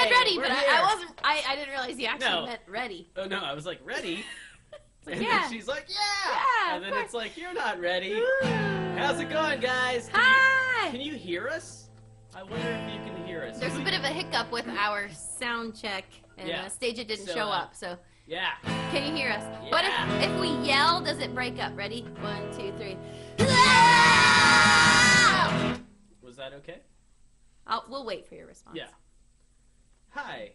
said ready, but here. I wasn't. I didn't realize you actually meant ready. Oh no, I was like ready. Like, and yeah. then she's like, Yeah, and then of it's like, you're not ready. How's it going, guys? Hi. Can you hear us? I wonder if you can hear us. There's a bit of a hiccup with our sound check, and Stageit didn't show up, so. Yeah. Can you hear us? Yeah. But if we yell, does it break up? Ready? 1, 2, 3. Was that okay? We'll wait for your response. Yeah. Hi.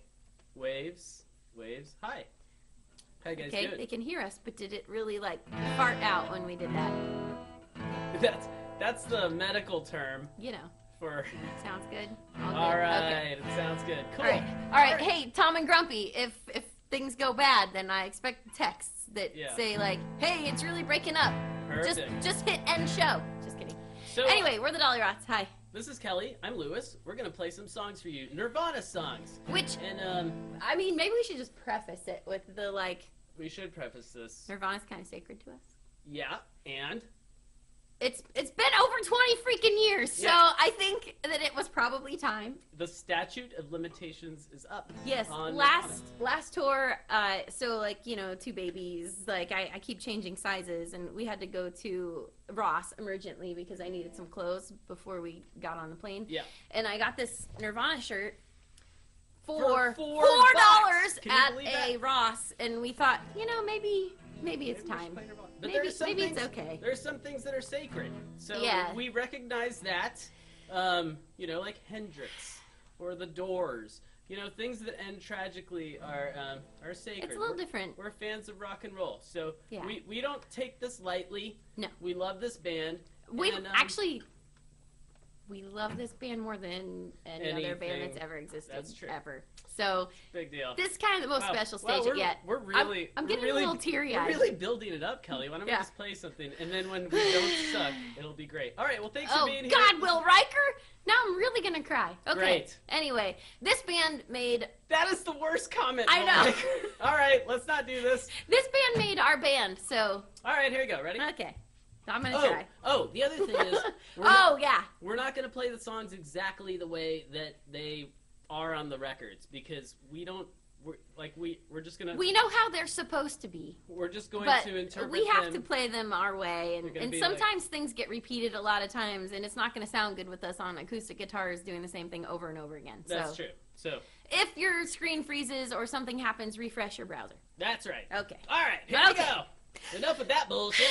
Waves. Waves. Hi. How you guys doing? They can hear us, but did it really like fart out when we did that? That's the medical term. You know. For. Sounds good. All right. Okay. It sounds good. Cool. All right. Hey, Tom and Grumpy, if things go bad, then I expect texts that say like, "Hey, it's really breaking up." Perfect. Just hit end show. Just kidding. So, anyway, we're the Dollyrots. Hi. This is Kelly. I'm Lewis. We're gonna play some songs for you, Nirvana songs. Which and I mean, maybe we should just preface it with the like. We should preface this. Nirvana's kind of sacred to us. Yeah, and. It's been over 20 freaking years, so I think that it was probably time. The statute of limitations is up. Yes, on last tour, so like, you know, 2 babies, like I keep changing sizes, and we had to go to Ross emergently because I needed some clothes before we got on the plane. Yeah. And I got this Nirvana shirt for $4 at a Ross, and we thought, you know, maybe it's time. But maybe it's okay. There's some things that are sacred. So we recognize that, you know, like Hendrix or the Doors. You know, things that end tragically are sacred. It's a little different. We're fans of rock and roll. So we don't take this lightly. No. We love this band. We love this band more than any other band that's ever existed. That's true. Ever. So big deal. This is kind of the most special Stageit yet. I'm getting a little teary-eyed. We're really building it up, Kelly. Why don't we just play something, and then when we don't suck, it'll be great. All right. Well, thanks for being here. Oh God, Will Riker! Now I'm really gonna cry. Okay. Great. Anyway, this band made. That is the worst comment. I know. All right, let's not do this. This band made our band, so. All right, here we go. Ready? Okay. I'm gonna try. Oh, the other thing is. We're not gonna play the songs exactly the way that they are on the records because we don't. We're just gonna. We know how they're supposed to be. We're just going to interpret. We have to play them our way, and sometimes things get repeated a lot of times, and it's not going to sound good with us on acoustic guitars doing the same thing over and over again. That's true. So if your screen freezes or something happens, refresh your browser. That's right. Okay. All right. Here we go. Enough with that bullshit.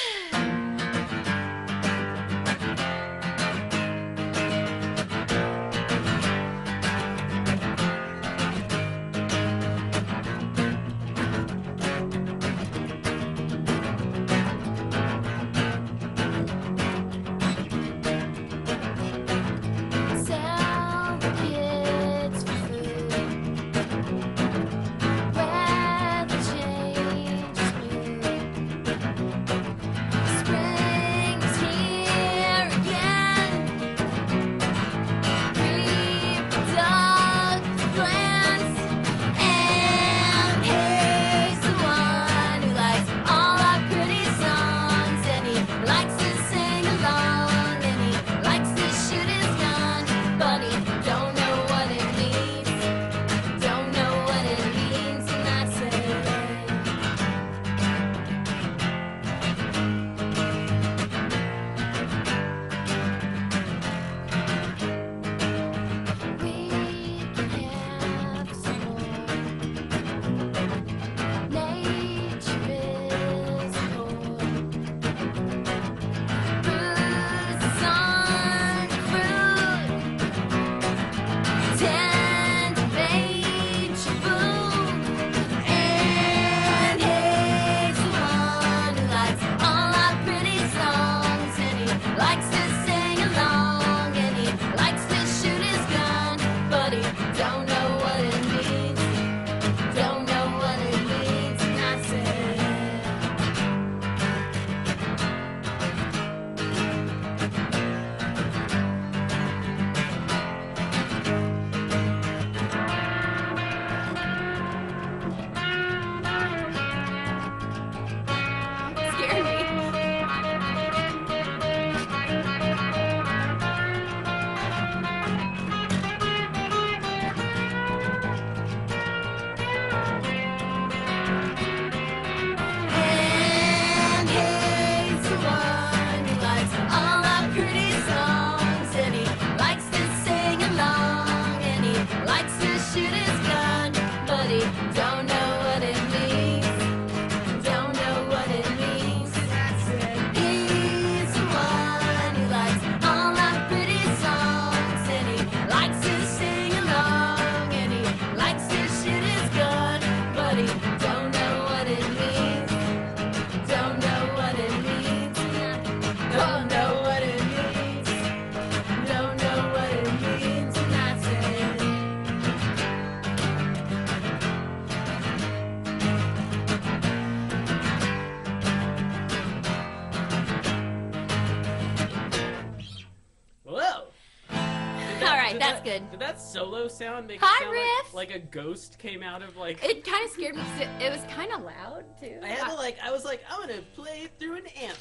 That's good. Did that solo sound make Hi, it sound Riff. like a ghost came out of like? It kind of scared me because it was kind of loud too. I was like, I'm gonna play it through an amp.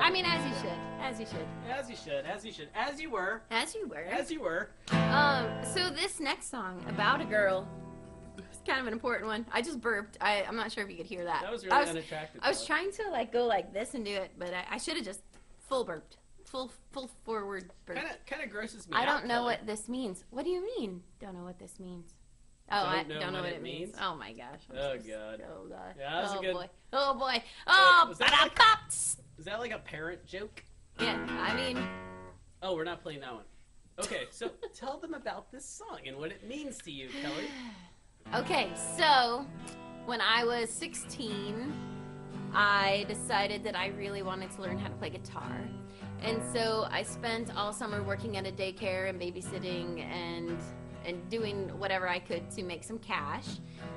I mean, as you should. As you should. As you should. As you should. As you were. As you were. As you were. So this next song, About a Girl, is kind of an important one. I just burped. I'm not sure if you could hear that. That was really unattractive. I was trying to like go like this and do it, but I should have just full burped. Full forward burp. Kind of grosses me out. I don't know what this means. What do you mean? Don't know what this means. Oh, I don't know what it means. Oh my gosh. Oh god. Oh god. Yeah, that was a good. Boy. Oh boy. Oh, was that like a parent joke? Yeah, I mean. Oh, we're not playing that one. Okay, so tell them about this song and what it means to you, Kelly. Okay, so when I was 16, I decided that I really wanted to learn how to play guitar. And so I spent all summer working at a daycare and babysitting and doing whatever I could to make some cash.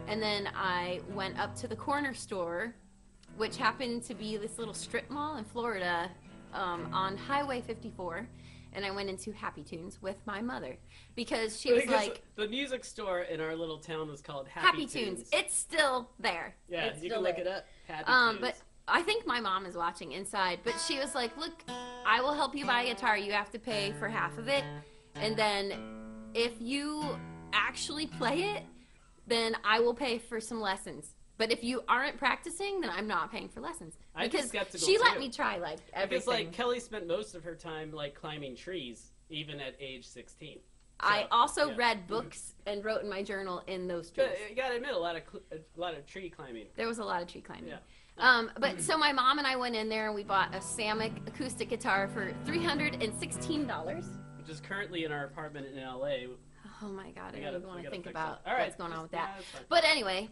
And then I went up to the corner store, which happened to be this little strip mall in Florida on Highway 54. And I went into Happy Tunes with my mother because she was like... The music store in our little town was called Happy Tunes. It's still there. Yeah, it's you still can look there. it up. Happy Tunes. But I think my mom is watching inside. But she was like, look, I will help you buy a guitar. You have to pay for half of it. And then if you actually play it, then I will pay for some lessons. But if you aren't practicing, then I'm not paying for lessons. Because she let me try like everything. Because like Kelly spent most of her time like climbing trees, even at age 16. So, I also read books and wrote in my journal in those trees. But you gotta admit, a lot of tree climbing. There was a lot of tree climbing. Yeah. But so my mom and I went in there and we bought a Samick acoustic guitar for $316. Which is currently in our apartment in LA. Oh my god, I don't even want to think about what's going on with that. Yeah, but anyway,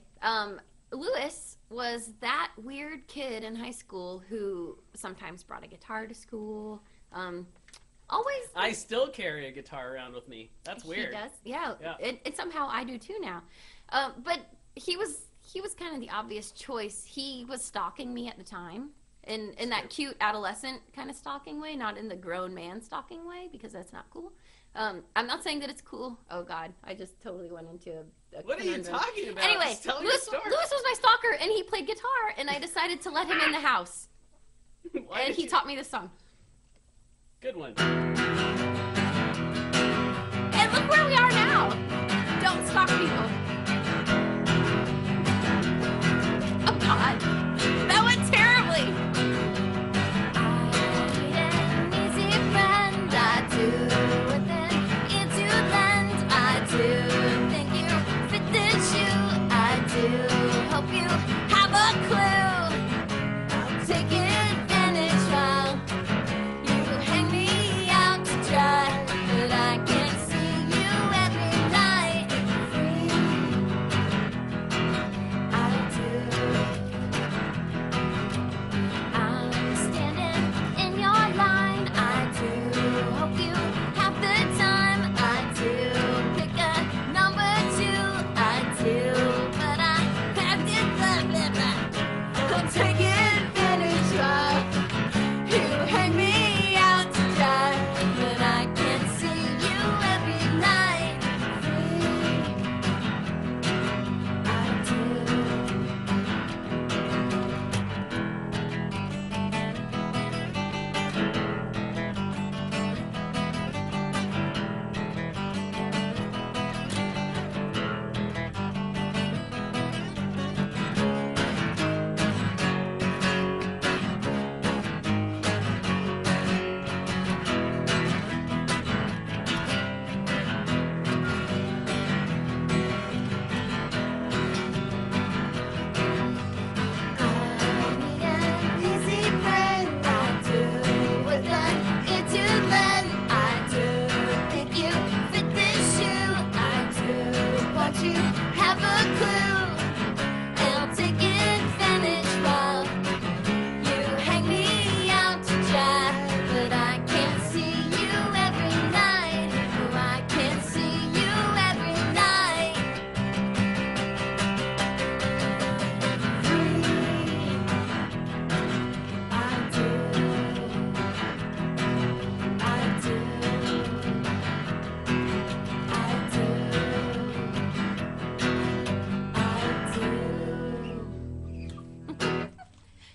Lewis was that weird kid in high school who sometimes brought a guitar to school. Always. I still carry a guitar around with me. That's weird. He does, yeah. And somehow I do too now. But he was kind of the obvious choice. He was stalking me at the time. In that cute adolescent kind of stalking way, not in the grown man stalking way, because that's not cool. I'm not saying that it's cool. Oh God, I just totally went into a What are you talking about? Anyway, Lewis was my stalker, and he played guitar, and I decided to let him in the house. And he taught me this song. Good one. And look where we are now. Don't stalk people. Oh God, that went terribly.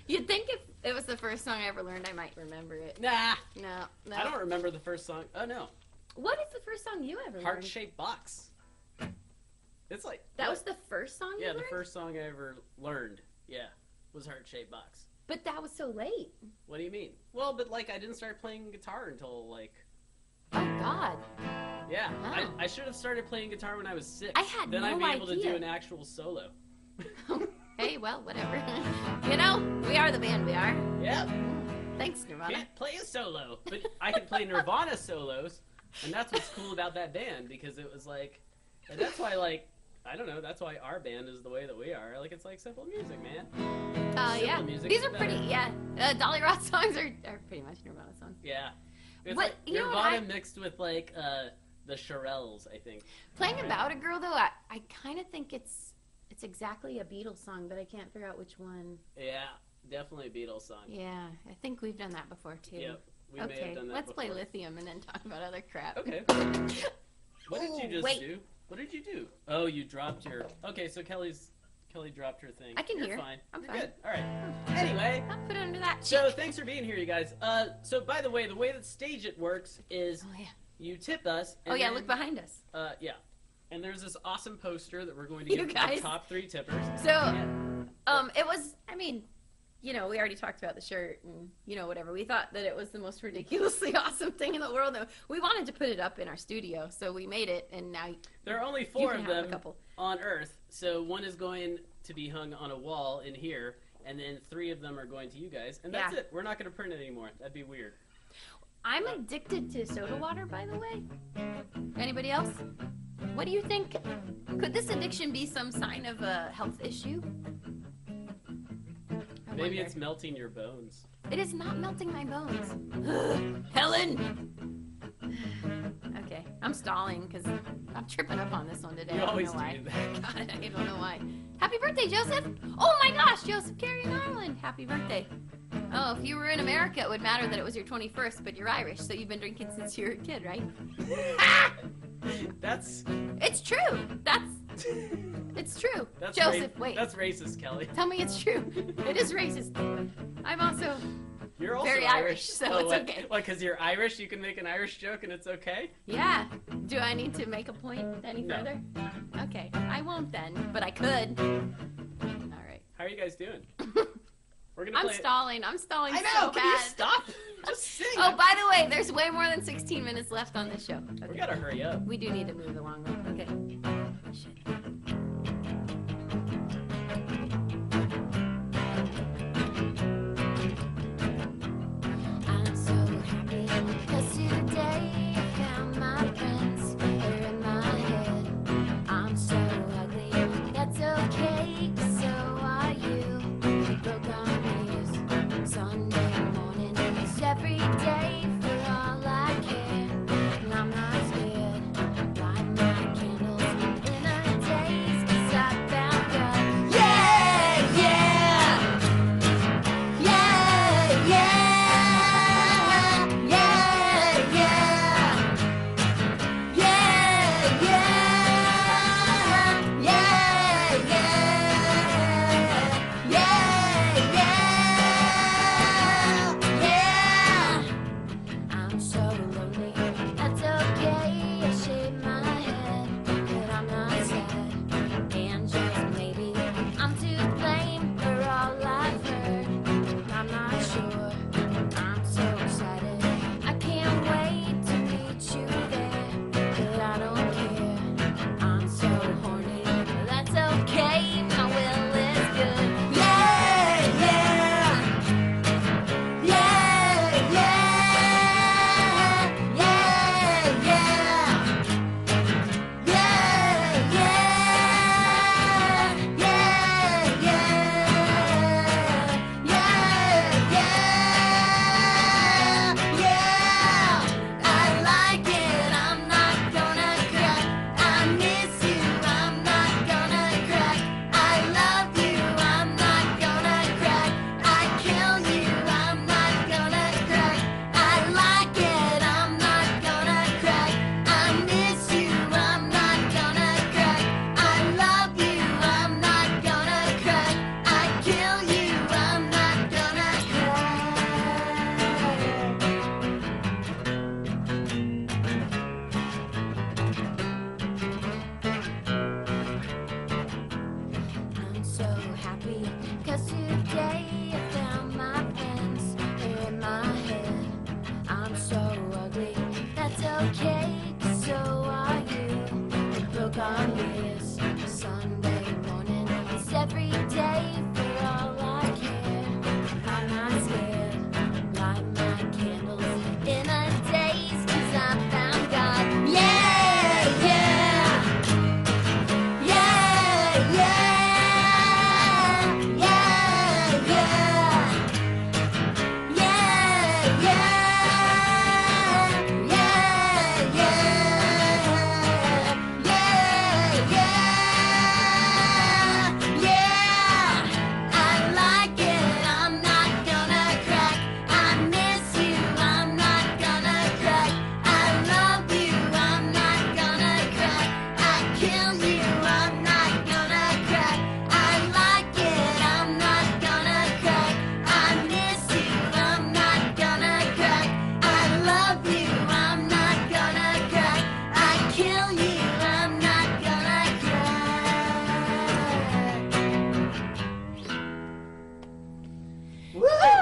You'd think if it was the first song I ever learned, I might remember it. Nah. No. I don't remember the first song. Oh, no. What is the first song you ever learned? Heart-Shaped Box. It's like... That was the first song you learned? Yeah, the first song I ever learned, was Heart-Shaped Box. But that was so late. What do you mean? Well, but, like, I didn't start playing guitar until, like... Oh, God. Yeah. Oh. I should have started playing guitar when I was 6. I had then no idea. Then I'd be able to do an actual solo. Hey, well, whatever. You know, we are the band we are. Yep. Thanks, Nirvana. Can't play a solo, but I can play Nirvana solos, and that's what's cool about that band, because it was like... And that's why, like... I don't know, that's why our band is the way that we are. Like, it's like simple music, man. Yeah. Music These are pretty, Dollyrots songs are pretty much Nirvana songs. Yeah. It's what, like Nirvana mixed with, like, the Shirelles, I think. Playing About a Girl, though, I kind of think it's exactly a Beatles song, but I can't figure out which one. Yeah, definitely a Beatles song. Yeah, I think we've done that before, too. Yep, we may have done that let's before. Play Lithium and then talk about other crap. Okay. What did you just do? What did you do? Oh, you dropped your... Okay, so Kelly dropped her thing. I can hear. Fine. I'm You're fine. Good. All right. Anyway. I'll put it under that. So thanks for being here, you guys. So by the way that Stageit works is you tip us. And then, look behind us. Yeah. And there's this awesome poster that we're going to give to the top 3 tippers. So, it was, I mean, you know, we already talked about the shirt and, you know, whatever. We thought that it was the most ridiculously awesome thing in the world. We wanted to put it up in our studio, so we made it, and now there are only 4 of them on Earth, so one is going to be hung on a wall in here, and then 3 of them are going to you guys, and that's it. We're not going to print it anymore. That'd be weird. I'm addicted to soda water, by the way. Anybody else? What do you think? Could this addiction be some sign of a health issue? Maybe it's melting your bones. It is not melting my bones. Helen! Okay, I'm stalling because I'm tripping up on this one today. You always do that. that. God, I don't know why. Happy birthday, Joseph! Oh my gosh, Joseph Carey in Ireland. Happy birthday. Oh, if you were in America, it would matter that it was your 21st, but you're Irish, so you've been drinking since you were a kid, right? It's true. It's true. Joseph, wait. That's racist, Kelly. Tell me it's true. It is racist. I'm also You're also very Irish, so it's okay. What, because you're Irish, you can make an Irish joke and it's okay? Yeah. Do I need to make a point any further? Okay. I won't then, but I could. All right. How are you guys doing? We're gonna I'm stalling. I'm stalling I know. so Can bad. you stop? Just sing. Oh, by the way, there's way more than 16 minutes left on this show. Okay. We gotta hurry up. We do need to move along. Okay. Shit. I'm so happy because today I found my friends are in my head. I'm so ugly, that's okay, 'cause so are you. Broke on knees, Sunday morning, it's every day for all I care. And I'm not scared, light my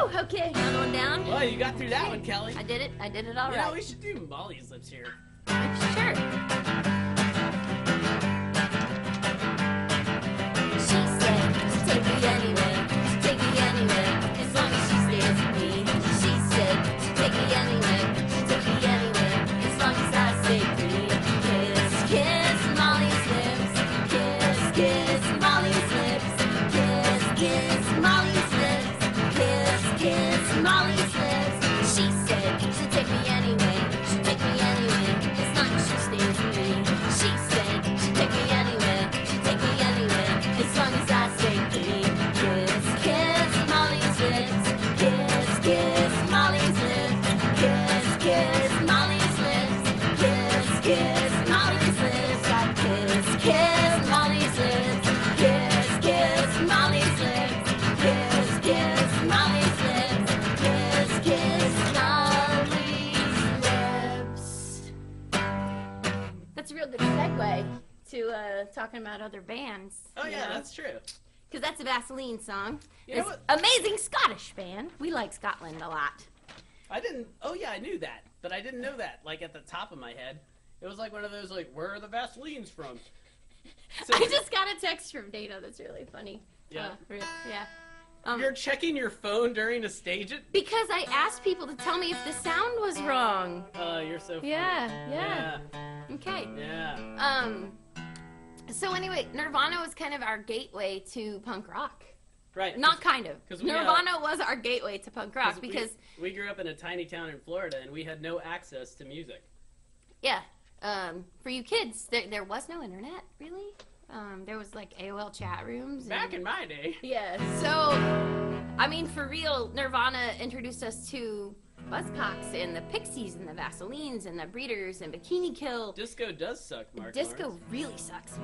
Woo! Okay, another one down. Well, you got through that one, Kelly. I did it all right. Yeah, we should do Molly's Lips here. Sure. She said she'd take me anywhere, take me anywhere, as long as she stays with me. She said she'd take me anywhere, take me anywhere, as long as I stay free. Kiss, kiss Molly's lips, kiss, kiss Molly's lips, kiss, kiss Molly's lips, kiss, kiss Molly's lips. She said she'd take me anywhere, she'd take me anywhere, as long as she stays with me. She said she'd take me anywhere, she'd take me anywhere, as long as I stay free. Kiss, kiss Molly's lips, kiss, kiss Molly's lips, kiss, kiss Molly's lips, kiss, kiss Molly's lips. I kiss, kiss Molly's lips, kiss, kiss Molly's lips, kiss, kiss Molly's lips, kiss, kiss Molly's lips. That's a real good segue to talking about other bands. Oh, yeah, that's true. Because that's a Vaseline song. You know This what? amazing Scottish band. We like Scotland a lot. I didn't. Oh yeah, I knew that, but I didn't know that. Like at the top of my head, it was like one of those like, where are the Vaselines from? So, I just got a text from Dana that's really funny. Yeah. Yeah. You're checking your phone during a stage it? Because I asked people to tell me if the sound was wrong. Oh, you're so funny. Yeah. Okay. Yeah. So anyway, Nirvana was kind of our gateway to punk rock. Right. Not kind of. 'cause we, Nirvana was our gateway to punk rock because we grew up in a tiny town in Florida and we had no access to music. yeah, for you kids, there was no internet really. There was like AOL chat rooms. Back in my day. Yeah. So, I mean, for real, Nirvana introduced us to Buzzcocks and the Pixies and the Vaselines and the Breeders and Bikini Kill. Disco does suck, Mark. Disco Lawrence. really sucks.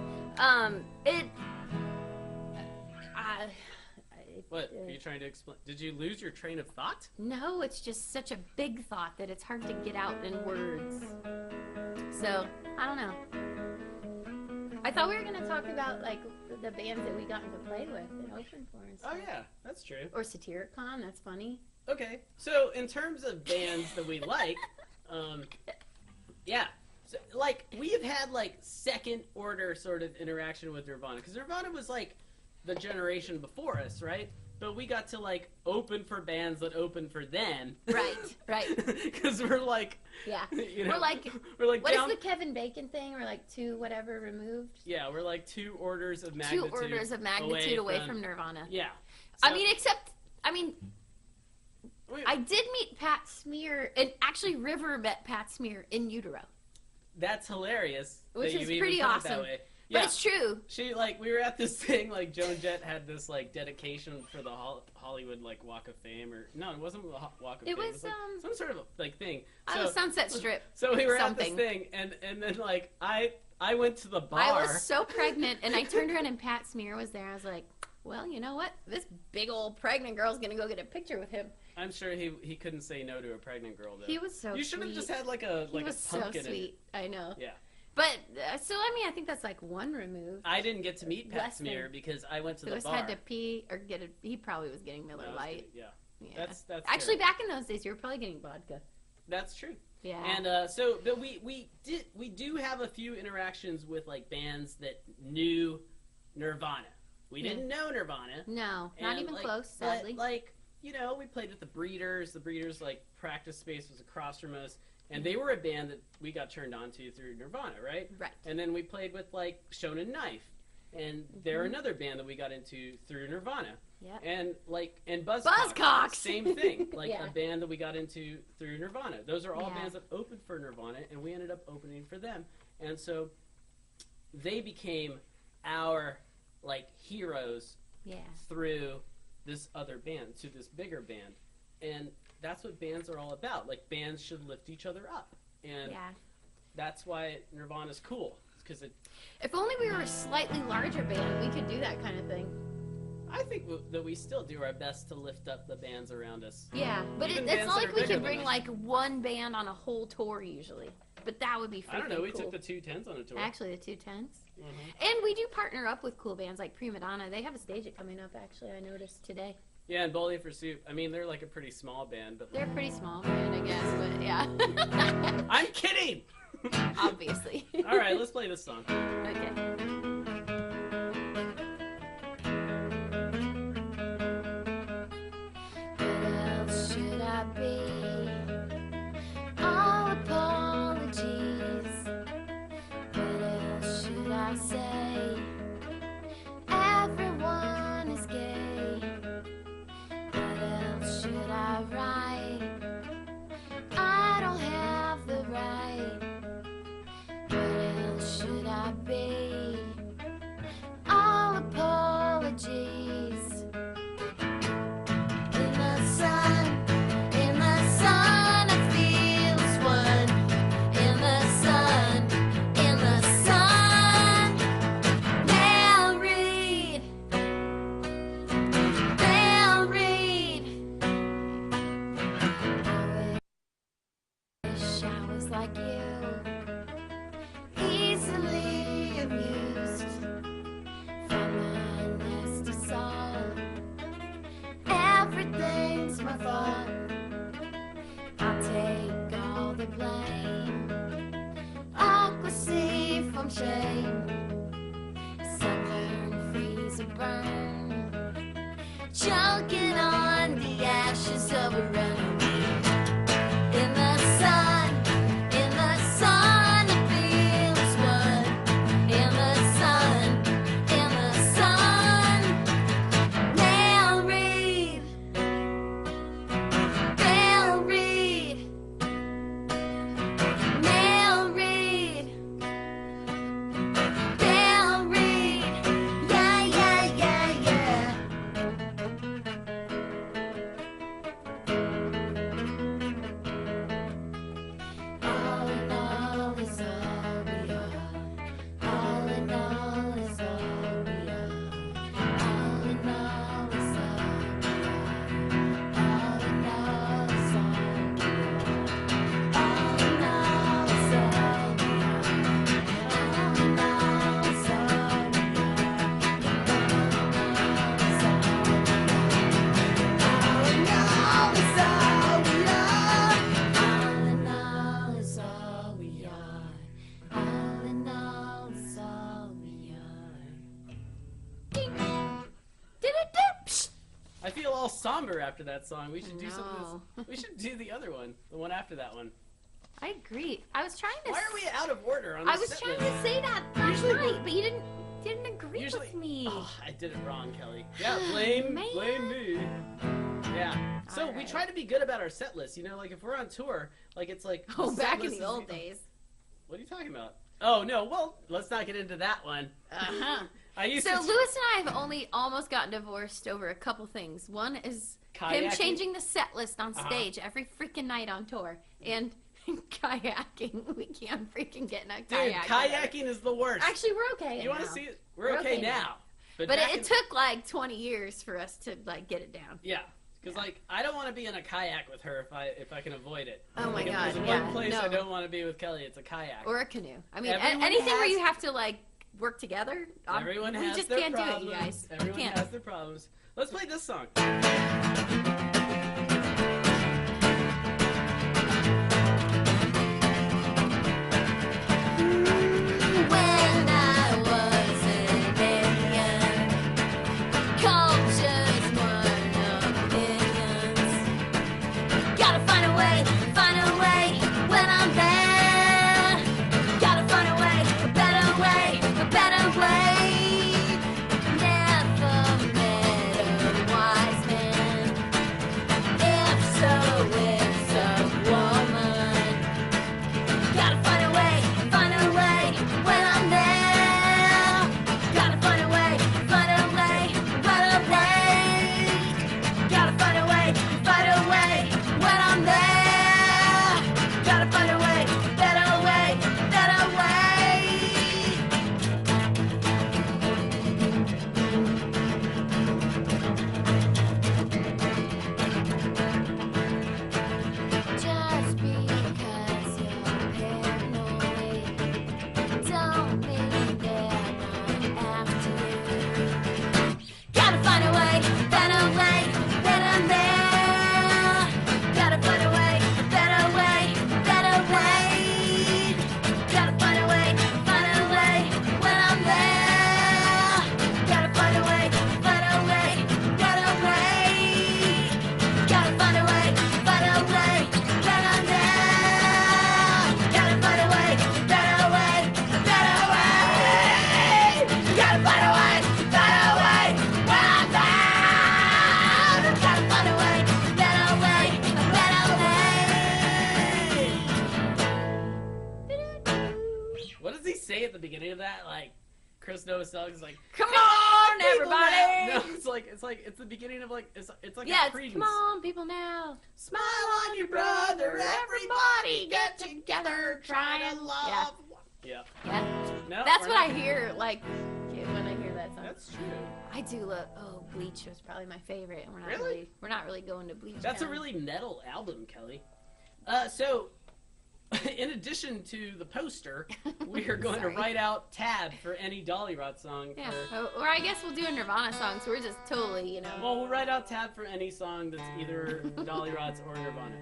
What? Are you trying to explain? Did you lose your train of thought? No, it's just such a big thought that it's hard to get out in words. So, I don't know. I thought we were going to talk about, like, the bands that we got to play with and open for and stuff. Oh, yeah. That's true. Or Satyricon, that's funny. Okay. So, in terms of bands that we like, yeah. So, like, we have had, like, second-order sort of interaction with Nirvana. Because Nirvana was, like, the generation before us, right? But we got to, like, open for bands that opened for them. Right. Because we're, like... Yeah. You know, we're like what down... is the Kevin Bacon thing? We're like 2 whatever removed? Yeah, we're like 2 orders of magnitude. 2 orders of magnitude away from Nirvana. Yeah. So, I did meet Pat Smear, and actually River met Pat Smear in utero. That's hilarious. Which is even pretty put it awesome. that way. But Yeah. it's true. She, like, we were at this thing, like, Joan Jett had this, like, dedication for the Hollywood, like, Walk of Fame, or, no, it wasn't the Walk of Fame. It was, like, some sort of, like, thing. So, Sunset Strip. So we were something. at this thing, and then, like, I went to the bar. I was so pregnant, and I turned around and Pat Smear was there. I was like, well, you know what? This big old pregnant girl's going to go get a picture with him. I'm sure he couldn't say no to a pregnant girl, though. He was so sweet. You should have just had, like, a He was so pumpkin sweet. I know. Yeah. But, so, I mean, I think that's like 1 removed. I didn't get to meet Pat Less than- Smear because I went to the Lewis bar. had to pee or he probably was getting Miller Lite. Yeah. Yeah. That's Actually, true. back in those days, you were probably getting vodka. That's true. Yeah. And but we do have a few interactions with like bands that knew Nirvana. We didn't know Nirvana. No, not even like, close, sadly. But, like, you know, we played with the Breeders. The Breeders, like, practice space was across from us. And they were a band that we got turned on to through Nirvana, right? Right. And then we played with, like, Shonen Knife. And they're another band that we got into through Nirvana. Yeah. And, like, and Buzzcocks. Buzzcocks! Same thing. Like, Yeah. a band that we got into through Nirvana. Those are all Yeah. bands that opened for Nirvana, and we ended up opening for them. And so they became our, like, heroes Yeah. through this other band, to this bigger band. And that's what bands are all about. Like, bands should lift each other up. And Yeah. that's why Nirvana's cool. Because it... If only we were a slightly larger band, we could do that kind of thing. I think that we still do our best to lift up the bands around us. Yeah, but Even it's bands not that like are we bigger could than bring us. like one band on a whole tour usually. But that would be freaking I don't know, we cool. took the 210s on a tour. Actually, the 210s. Mhm. And we do partner up with cool bands like Prima Donna. They have a Stageit coming up, actually, I noticed today. Yeah, and Bowling for Soup. I mean, they're like a pretty small band, but They're pretty small band, I guess, but yeah. I'm kidding. Obviously. All right, let's play this song. Okay. What else should I be? All apologies. What else should I say? Everyone is gay. What else should I write? I don't have the right. What else should I be? All apologies. In the sun, I feel as one. In the sun, they'll read. They'll read. I wish I was like you. Easily amused from my nasty soul. Everything's my fault. I'll take all the blame. Awkwardly from shame. Sunburn, freeze, or burn. Choking on the ashes of a runaway. In the sun, I feel as one. In the sun, they'll read. They'll read. They'll read. They'll read. Yeah, yeah, yeah, yeah. All in all is all we are. All in all is all we are. All in all is all we are. All in all is all we are. All in all is all we are. All in all is all we are. All in all is all we are. Ding. Did-it-dip. I feel all somber after that song. We should do No. something. We should do the other one, the one after that one. I agree. I was trying to. Why are we out of order on this I was set trying list? to say that last Usually night, but you didn't agree Usually, with me. Oh, I did it wrong, Kelly. Yeah, blame Man. me. Yeah. So we Alright. try to be good about our set list. You know, like if we're on tour, like it's like. Oh, the set back in list the is old days. What are you talking about? Oh no. Well, let's not get into that one. Uh-huh. I used So to. Lewis and I have only almost gotten divorced over a couple things. One is him Kayaking? changing the set list on Uh-huh. stage every freaking night on tour, and kayaking. We can't freaking get in a Dude, kayak. kayaking is the worst. Actually, we're okay. you want to now. see it? We're okay now. But back it in- took like 20 years for us to like get it down. Yeah. Because like I don't want to be in a kayak with her if I can avoid it. Oh my Like, if God, there's yeah, one place no. I don't want to be with Kelly, it's a kayak. Or a canoe. I mean, Everyone anything where has- you have to like work together. Everyone we has just their can't problems. do it, you guys. We Everyone can't. has their problems. Let's play this song. When I was an alien, cultures weren't opinions. Gotta find a way when I'm there. Gotta find a way, a better way, a better way. Never met a wise man say at the beginning of that, like Chris Novoselic is like, Come on, people everybody! now." No, it's the beginning of like it's like Yeah, a it's, Creedence. come on, people now. Smile on your brother, everybody get together, try to love. Yeah. Yeah. No, That's we're what I not- hear, like, when I hear that song. That's true. I do love. Oh, Bleach was probably my favorite, and Really? we're not really going to Bleach. That's a now. really metal album, Kelly. So, in addition to the poster, we are going to Sorry. write out tab for any Dollyrots song. Yeah, For, or I guess we'll do a Nirvana song, so we're just totally, well, we'll write out tab for any song that's either Dollyrots or Nirvana.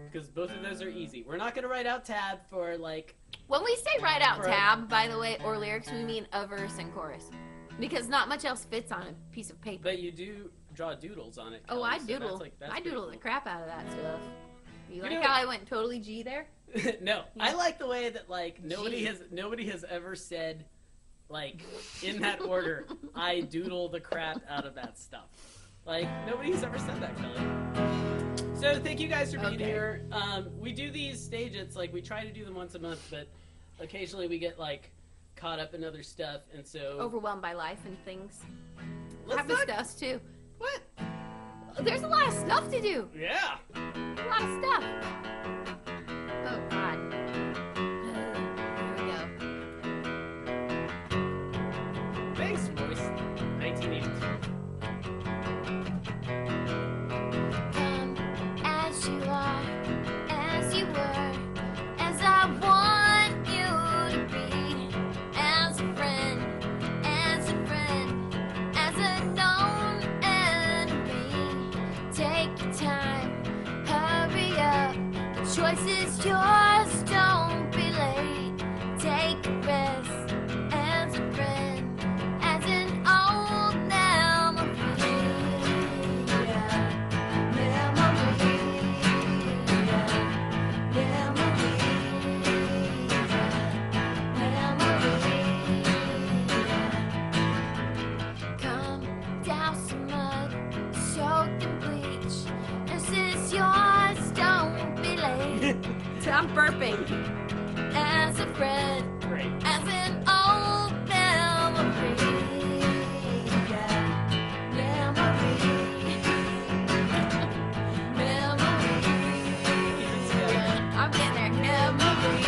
Because both of those are easy. We're not going to write out tab for, like... When we say write out For- tab, by the way, or lyrics, we mean a verse and chorus. Because not much else fits on a piece of paper. But you do draw doodles on it, Oh, Kelly, I so doodle. that's I pretty doodle cool. the crap out of that stuff. You like know- how I went totally G there? No, Yeah. I like the way that, like, nobody Gee. has ever said, like, in that order, I doodle the crap out of that stuff. Like, nobody's ever said that, Kelly. So thank you guys for being Okay. here. We do these stages, like, we try to do them once a month, but occasionally we get, like, caught up in other stuff, and so... Overwhelmed by life and things. Let's Happens not- to us too. What? There's a lot of stuff to do. Yeah. A lot of stuff. Oh God. Here we go. Thanks, voice. 1982. Come as you are, as you were, as I want you to be, as a friend, as a friend, as a known enemy. Take your time, hurry up. The choice is yours, don't be late. Take a rest, as a friend, as an old memory. Come douse some mud, soaked in bleach. This is yours, don't be late. I'm burping. As a friend, Great. as an old memory. I'm getting there. Memory.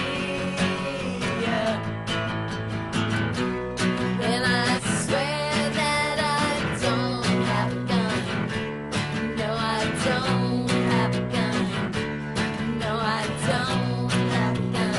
And I swear that I don't have a gun. No, I don't have a gun. No, I don't have a gun.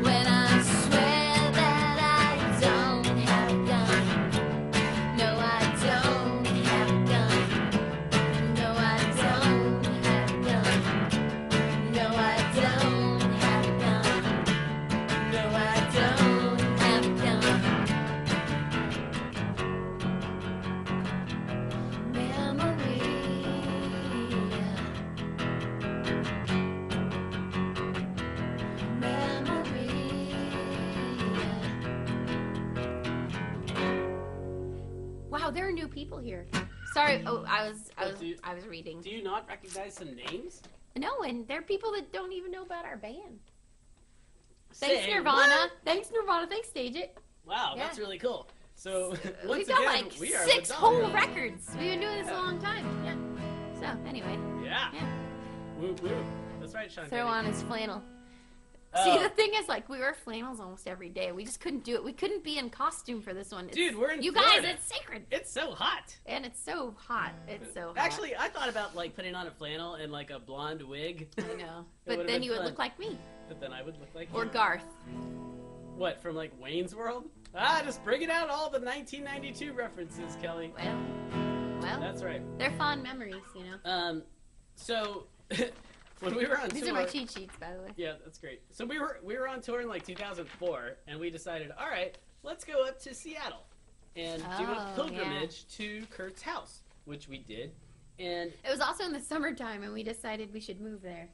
When I swear that I don't have a gun. No, I don't have a gun. No, I don't have a gun. No, I don't have a gun. No, I don't have a gun. Wow, there are new people here. Sorry. Oh, I was reading. Do you not recognize some names? No, and there are people that don't even know about our band. Thanks, Say Nirvana. what? Thanks, Nirvana. Thanks, Stageit. Wow, Yeah. that's really cool. So, once We've got again, like we are 6 the whole Dollyrots. records. We've been doing this a long time. Yeah. So, anyway, Yeah. Yeah. Woo woo. That's right, Sean. throw Kenny. on his flannel. Oh. See, the thing is, like, we wear flannels almost every day. We just couldn't do it. We couldn't be in costume for this one. It's- Dude, we're in You Florida. guys, it's sacred. It's so hot. And it's so hot. It's so hot. Actually, I thought about like putting on a flannel and like a blonde wig. I know. It But would've then been you would fun. look like me. But then I would look like Or you. Garth. What, from like Wayne's World? Just bringing out all the 1992 references, Kelly. Well, That's right. they're fond memories, you know. So when we were on These tour, are my cheat sheets, by the way. yeah, that's great. So we were on tour in like 2004, and we decided, all right, let's go up to Seattle and do a pilgrimage to Kurt's house, which we did. And it was also in the summertime, and we decided we should move there.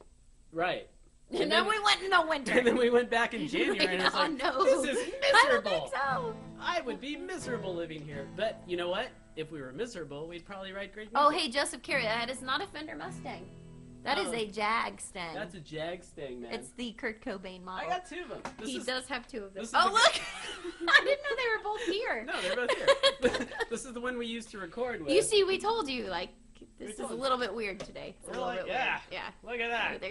Right. And then we went in the winter. And then we went back in January, and it's like, no. this is miserable. I don't think so. I would be miserable living here. But you know what? If we were miserable, we'd probably write great music. Oh, hey, Joseph Carey, that is not a Fender Mustang. That is a Jag Stang. That's a Jag Stang, man. It's the Kurt Cobain model. I got two of them. He does have two of them. Look! I didn't know they were both here. No, they're both here. This is the one we used to record with. You see, we told you, like, this is a little bit weird today. It's a little bit weird. Yeah. Look at that.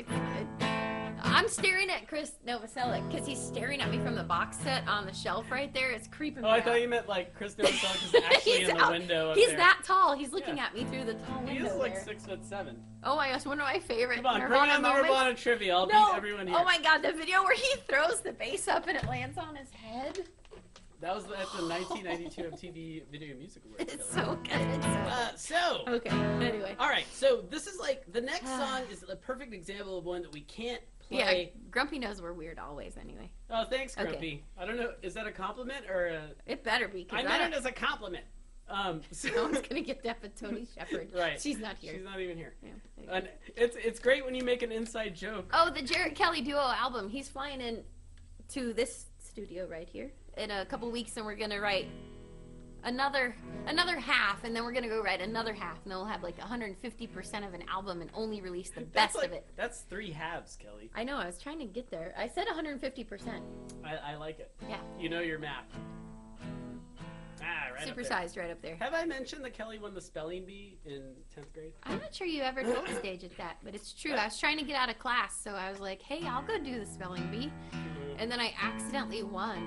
I'm staring at Chris Novoselic because he's staring at me from the box set on the shelf right there. It's creeping me out. I thought you meant like Chris Novoselic is actually in the window up He's there. that tall. He's looking at me through the tall window. He is like there. 6'7". Oh my gosh, one of my favorite Come on, Nirvana bring on the moments. Nirvana trivia. I'll beat everyone here. Oh my god, the video where he throws the bass up and it lands on his head. That was at the 1992 MTV Video Music Awards. It's so good. It's so So. Okay, anyway. All right, so this is like, the next song is a perfect example of one that we can't play. Yeah, Grumpy knows we're weird always anyway. Oh, thanks, Grumpy. Okay. I don't know, is that a compliment or a... It better be. I meant it as a compliment. So... No one's going to get that with Tony Shepard. Right. She's not here. She's not even here. Yeah. And it's great when you make an inside joke. Oh, the Jared Kelly Duo album. He's flying in to this studio right here in a couple weeks, and we're going to write another half, and then we're going to go write another half, and then we'll have like 150% of an album and only release the best of it. That's 3 halves, Kelly. I know, I was trying to get there. I said 150%. I like it. Yeah. You know your math. Right Supersized right up there. Have I mentioned that Kelly won the spelling bee in 10th grade? I'm not sure you ever told Stageit that, but it's true. I was trying to get out of class, so I was like, hey, I'll go do the spelling bee. And then I accidentally won.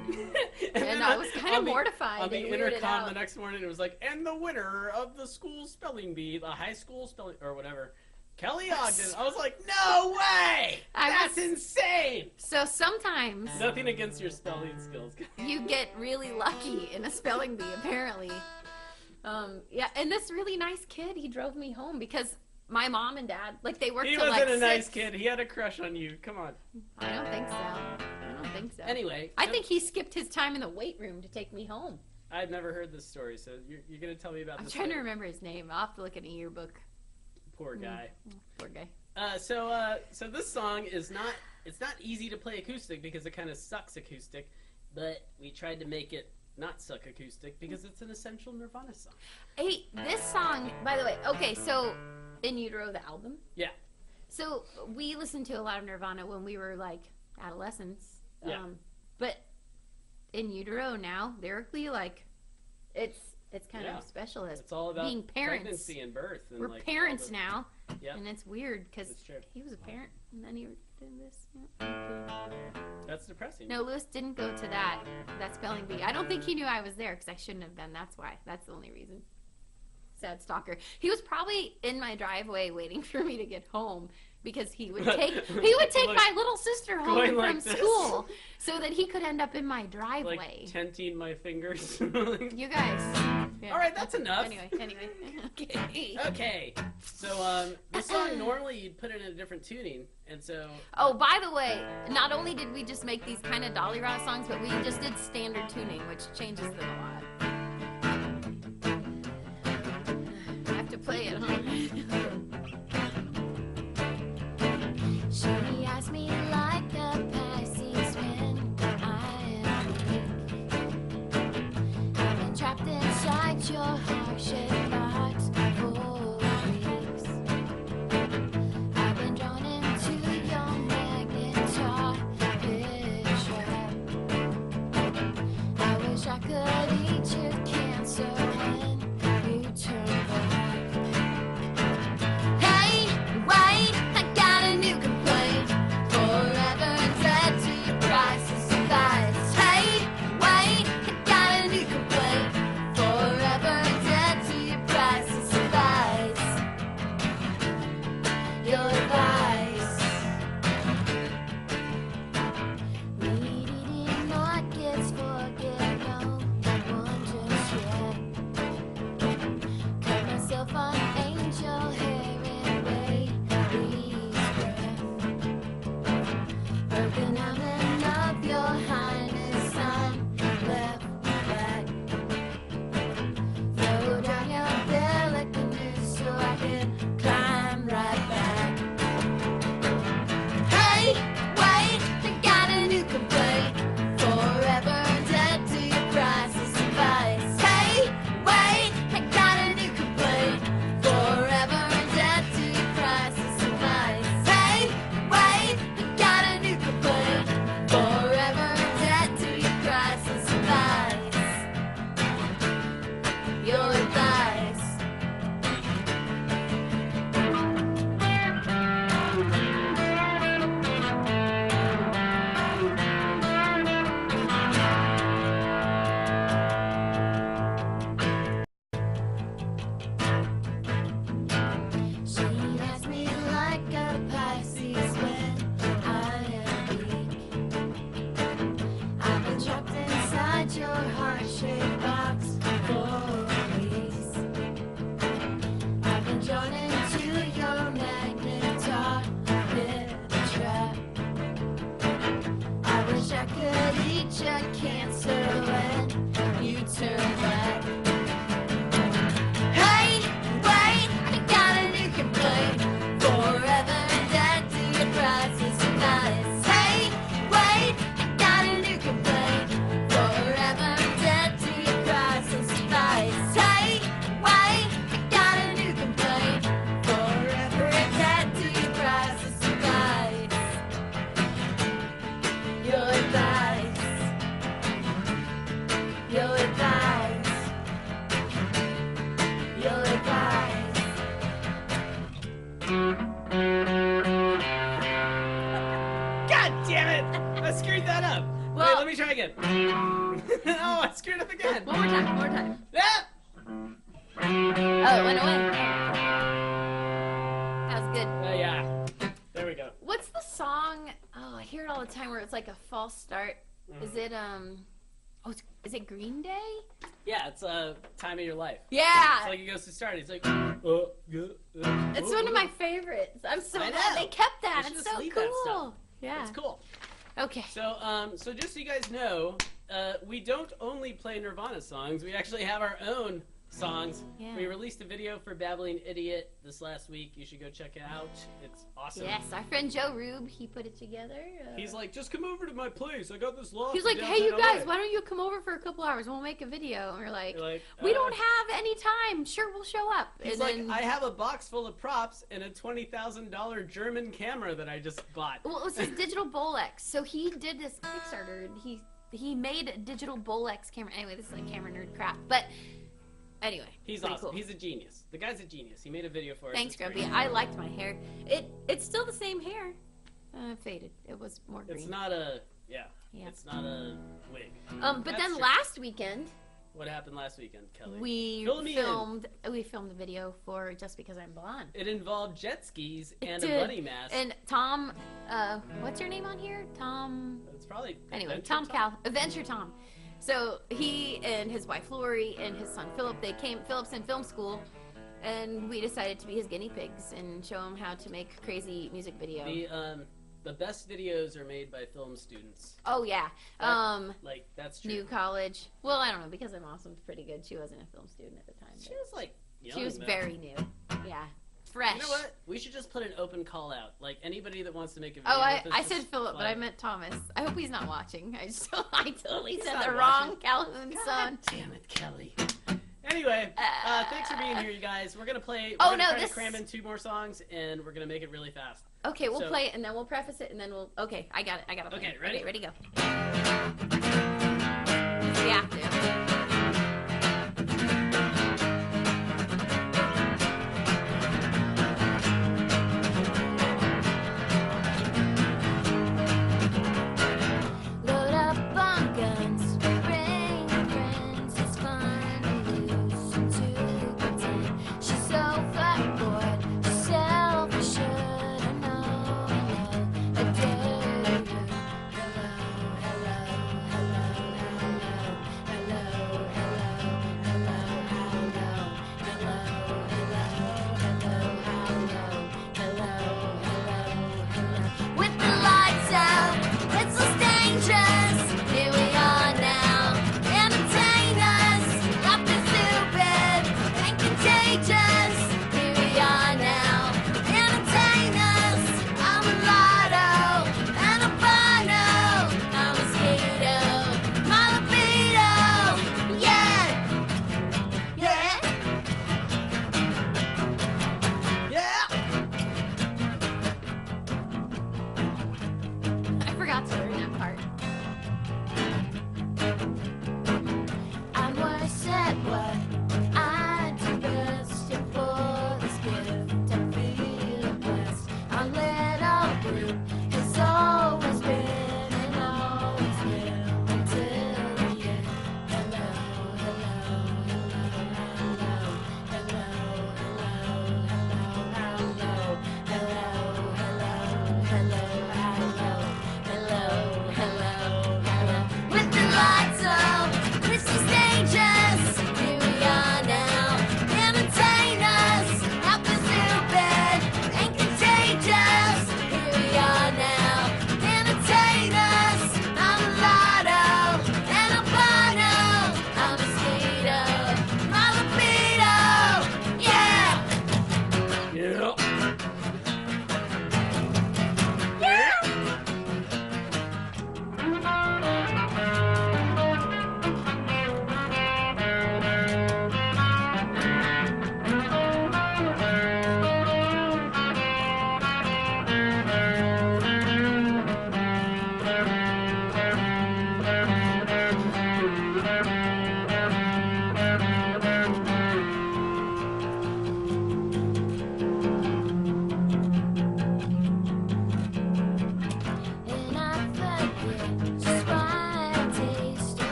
and I was kind of mortified. On the and weirded intercom out. the next morning, it was like, and the winner of the school spelling bee, the high school spelling, or whatever, Kelly Ogden. I was like, no way! That's insane! So sometimes... Nothing against your spelling skills. You get really lucky in a spelling bee, apparently. Yeah, and this really nice kid, he drove me home because my mom and dad, like, they worked till like 6. He wasn't a nice kid. He had a crush on you. Come on. I don't think so. I don't think so. Anyway. I think he skipped his time in the weight room to take me home. I've never heard this story, so you're going to tell me about this. I'm trying to remember his name. I'll have to look in a yearbook. Poor guy. Poor guy. So this song is not easy to play acoustic because it kind of sucks acoustic, but we tried to make it not suck acoustic because it's an essential Nirvana song. Hey, this song, by the way, okay, so In Utero, the album. Yeah. So we listened to a lot of Nirvana when we were like adolescents. Yeah. But In Utero now, lyrically, like, it's kind of special as it's all about being parents. Pregnancy and birth. And we're like parents now, Yep. and it's weird because That's true. he was a parent and then he did this. Yeah. That's depressing. No, Lewis didn't go to that spelling bee. I don't think he knew I was there because I shouldn't have been. That's why. That's the only reason. Sad stalker. He was probably in my driveway waiting for me to get home because he would take my little sister home from school so that he could end up in my driveway. Like tenting my fingers. You guys. Yeah. All right, that's enough. Anyway. Okay. Okay. So this song normally you'd put it in a different tuning, and so. Oh, by the way, not only did we just make these kind of Dollyrots songs, but we just did standard tuning, which changes them a lot. I have to play it, huh? She asked me like the Pisces when I am weak. I've been trapped inside your heart-shaped box for weeks. I've been drawn into your magnetic trap. I wish I could eat your cancer when you turn back. Hey, wait, I got a new complaint. Forever dead to your prices of lies. Hey, wait, I got a new complaint. Forever dead to your it's like a false start. Is it is it Green Day? Yeah, it's Time of Your Life. Yeah. It's like he goes to start. He's like, It's one of my favorites. I'm so glad they kept that. It's so cool. Yeah. It's cool. Okay. So so just so you guys know, we don't only play Nirvana songs. We actually have our own songs. Yeah. We released a video for Babbling Idiot this last week. You should go check it out. It's awesome. Yes, our friend Joe Rube, he put it together. He's like, just come over to my place. I got this loft. He's like, hey, you guys, why don't you come over for a couple hours? We'll make a video. And we're like, we don't have any time. Sure, we'll show up. He's like, I have a box full of props and a $20,000 German camera that I just bought. Well, it was his digital Bolex. So he did this Kickstarter, and he made a digital Bolex camera. Anyway, this is like camera nerd crap. But anyway, he's awesome. Cool. He's a genius. The guy's a genius. He made a video for us. Thanks, Grumpy. I liked my hair. It's still the same hair. Faded. It was more green. It's not a It's not a wig. But That's then true. last weekend. What happened last weekend, Kelly? We filmed a video for Just Because I'm Blonde. It involved jet skis and a bunny mask. And Tom, what's your name on here? Tom. It's probably anyway. Adventure Tom. So he and his wife Lori and his son Philip, Philip's in film school, and we decided to be his guinea pigs and show him how to make crazy music video. The best videos are made by film students. Oh yeah. That's true. New college. Well, I don't know, because I'm awesome, pretty good. She wasn't a film student at the time. She was like young, she was though. very new. Yeah. Fresh. You know what? We should just put an open call out. Like, anybody that wants to make a video. Oh, I said Philip, but I meant Thomas. I hope he's not watching. I totally said the watching. Wrong Calhoun son. Damn it, Kelly. Anyway, thanks for being here, you guys. We're gonna play. Oh, we're no, gonna try to cram in 2 more songs, and we're gonna make it really fast. Okay, we'll play it, and then we'll preface it, and then we'll. Okay, I got it. Okay, ready? Okay, ready, go. We have to. Hello.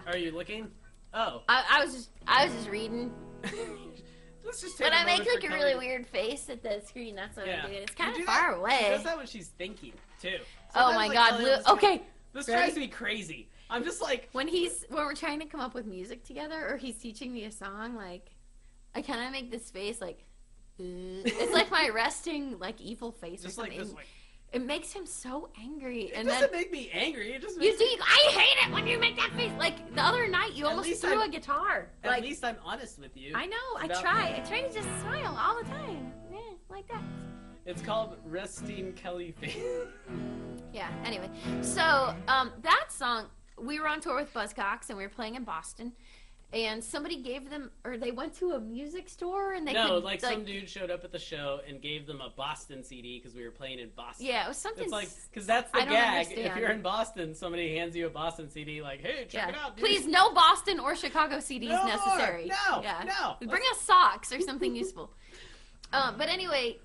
Yeah. Are you looking? Oh. I was just reading. Let's just take But a I make moment like for a really Kelly. weird face at the screen. That's what Yeah. I'm doing. It's You kind do of that- far She away. does that when she's thinking too. Oh Sometimes, my like, God, Kelly Lou. will just go, Okay. This Ready? drives me crazy. I'm just like, When we're trying to come up with music together, or he's teaching me a song, like I kind of make this face like. It's like my resting, like evil face just or like something. this way. It makes him so angry, It and doesn't then make me angry. It just you makes see, I hate it when you make that face. Like the other night, you At almost least threw I'm- a guitar. At Like least I'm honest with you. I know, I about- try to just smile all the time, yeah, like that. It's called Resting Kelly Face. Yeah. Anyway, so that song, we were on tour with Buzzcocks, and we were playing in Boston. And somebody gave them, or they went to a music store, and they No, could, like some dude showed up at the show and gave them a Boston CD because we were playing in Boston. Yeah, it was something. It's like, because that's the I don't gag. If understand. you're in Boston, somebody hands you a Boston CD, like, hey, check it out, dude. Please, no Boston or Chicago CDs No more. necessary. No, yeah. no. Bring us socks or something useful. But anyway,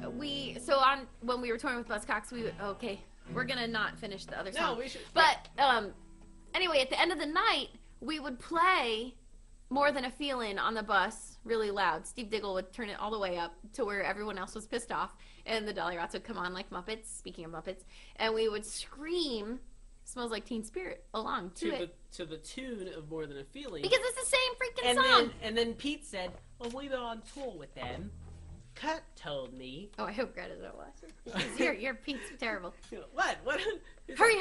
when we were touring with Buzzcocks, we're gonna not finish the other song. No, we should. But anyway, at the end of the night, we would play More Than a Feeling on the bus really loud. Steve Diggle would turn it all the way up to where everyone else was pissed off, and the Dollyrots would come on like Muppets, speaking of Muppets, and we would scream Smells Like Teen Spirit along to it. To the tune of More Than a Feeling. Because it's the same freaking and song. then Pete said, well, we were on tour with them. Kurt told me. Oh, I hope Greta don't watch it. Your Pete's terrible. What? Hurry.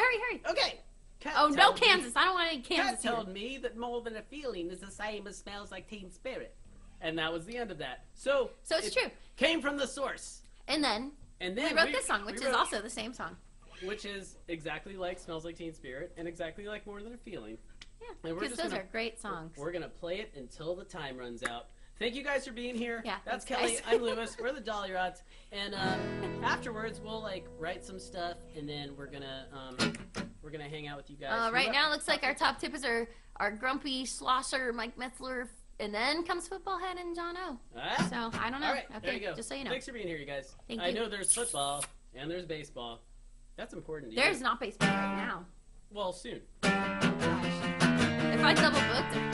Okay. Kurt Oh, no told me- Kansas. I don't want any Kurt Kansas told here. me that More Than a Feeling is the same as Smells Like Teen Spirit. And that was the end of that. So it's true. Came from the source. And then We we wrote this song, which is also the same song. Which is exactly like Smells Like Teen Spirit and exactly like More Than a Feeling. Yeah, And we're because just those gonna- are great songs. We're going to play it until the time runs out. Thank you guys for being here. Yeah, That's thanks, Kelly. guys. I'm Lewis. We're the Dollyrots. And afterwards, we'll like write some stuff, and then we're gonna hang out with you guys. Right now, it looks like our top tippers are Grumpy Schlosser, Mike Metzler, and then comes Football Head and John O. Ah, So I don't know. all right, Okay, there you go. just so you know. Thanks for being here, you guys. Thank I you. know there's football and there's baseball. That's important to There's you. not baseball right now. Well, soon. Gosh. If I double booked,